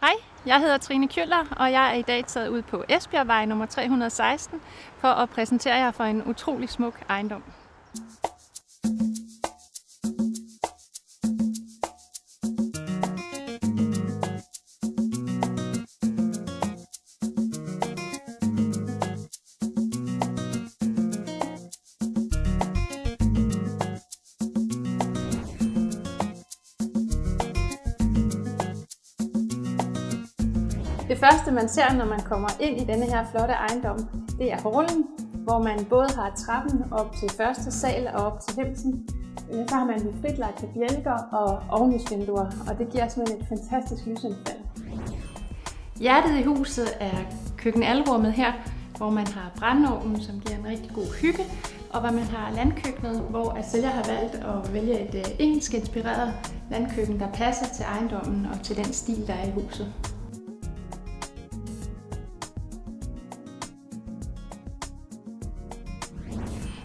Hej, jeg hedder Trine Kjøller, og jeg er i dag taget ud på Esbjergvej nummer 316 for at præsentere jer for en utrolig smuk ejendom. Det første man ser, når man kommer ind i denne her flotte ejendom, det er hallen, hvor man både har trappen op til første sal og op til hemsen. Så har man de fritlagte bjælker og ovnhusvinduer, og det giver simpelthen et fantastisk lysindfald. Hjertet i huset er køkkenalrummet her, hvor man har brændeovnen, som giver en rigtig god hygge, og hvor man har landkøkkenet, hvor sælger har valgt at vælge et engelsk inspireret landkøkken, der passer til ejendommen og til den stil, der er i huset.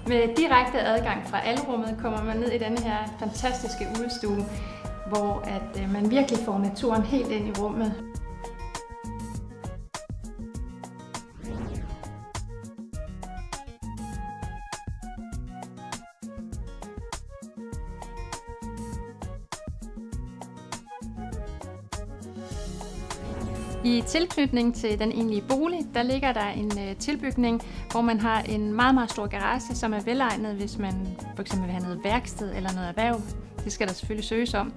Med direkte adgang fra alrummet kommer man ned i denne her fantastiske udestue, hvor man virkelig får naturen helt ind i rummet. I tilknytning til den egentlige bolig, der ligger der en tilbygning, hvor man har en meget, meget stor garage, som er velegnet, hvis man f.eks. vil have noget værksted eller noget erhverv. Det skal der selvfølgelig søges om.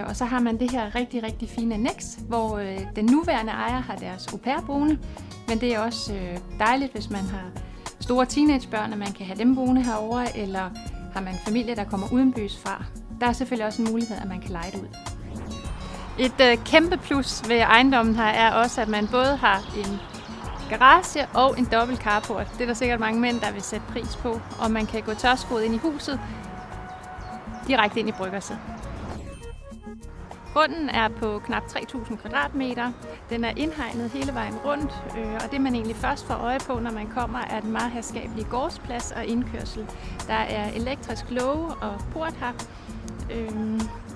Og så har man det her rigtig, rigtig fine annex, hvor den nuværende ejer har deres au pair boende. Men det er også dejligt, hvis man har store teenagebørn, at man kan have dem boende herovre, eller har man familie, der kommer udenbys fra. Der er selvfølgelig også en mulighed, at man kan leje det ud. Et kæmpe plus ved ejendommen her er også, at man både har en garage og en dobbelt carport. Det er der sikkert mange mænd, der vil sætte pris på, og man kan gå tørskoet ind i huset, direkte ind i bryggerset. Grunden er på knap 3.000 kvadratmeter. Den er indhegnet hele vejen rundt, og det man egentlig først får øje på, når man kommer, er den meget herskabelige gårdsplads og indkørsel. Der er elektrisk låge og port her.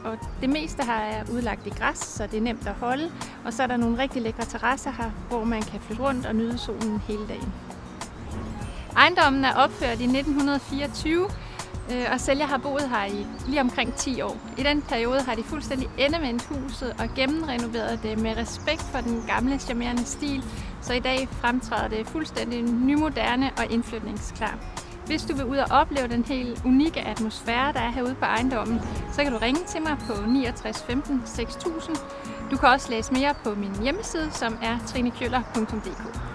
Og det meste her er udlagt i græs, så det er nemt at holde. Og så er der nogle rigtig lækre terrasser her, hvor man kan flytte rundt og nyde solen hele dagen. Ejendommen er opført i 1924, og sælger har boet her i lige omkring 10 år. I den periode har de fuldstændig endevendt huset og gennemrenoveret det med respekt for den gamle charmerende stil, så i dag fremtræder det fuldstændig nymoderne og indflytningsklar. Hvis du vil ud og opleve den helt unikke atmosfære, der er herude på ejendommen, så kan du ringe til mig på 69 15 6000. Du kan også læse mere på min hjemmeside, som er trinekjøller.dk.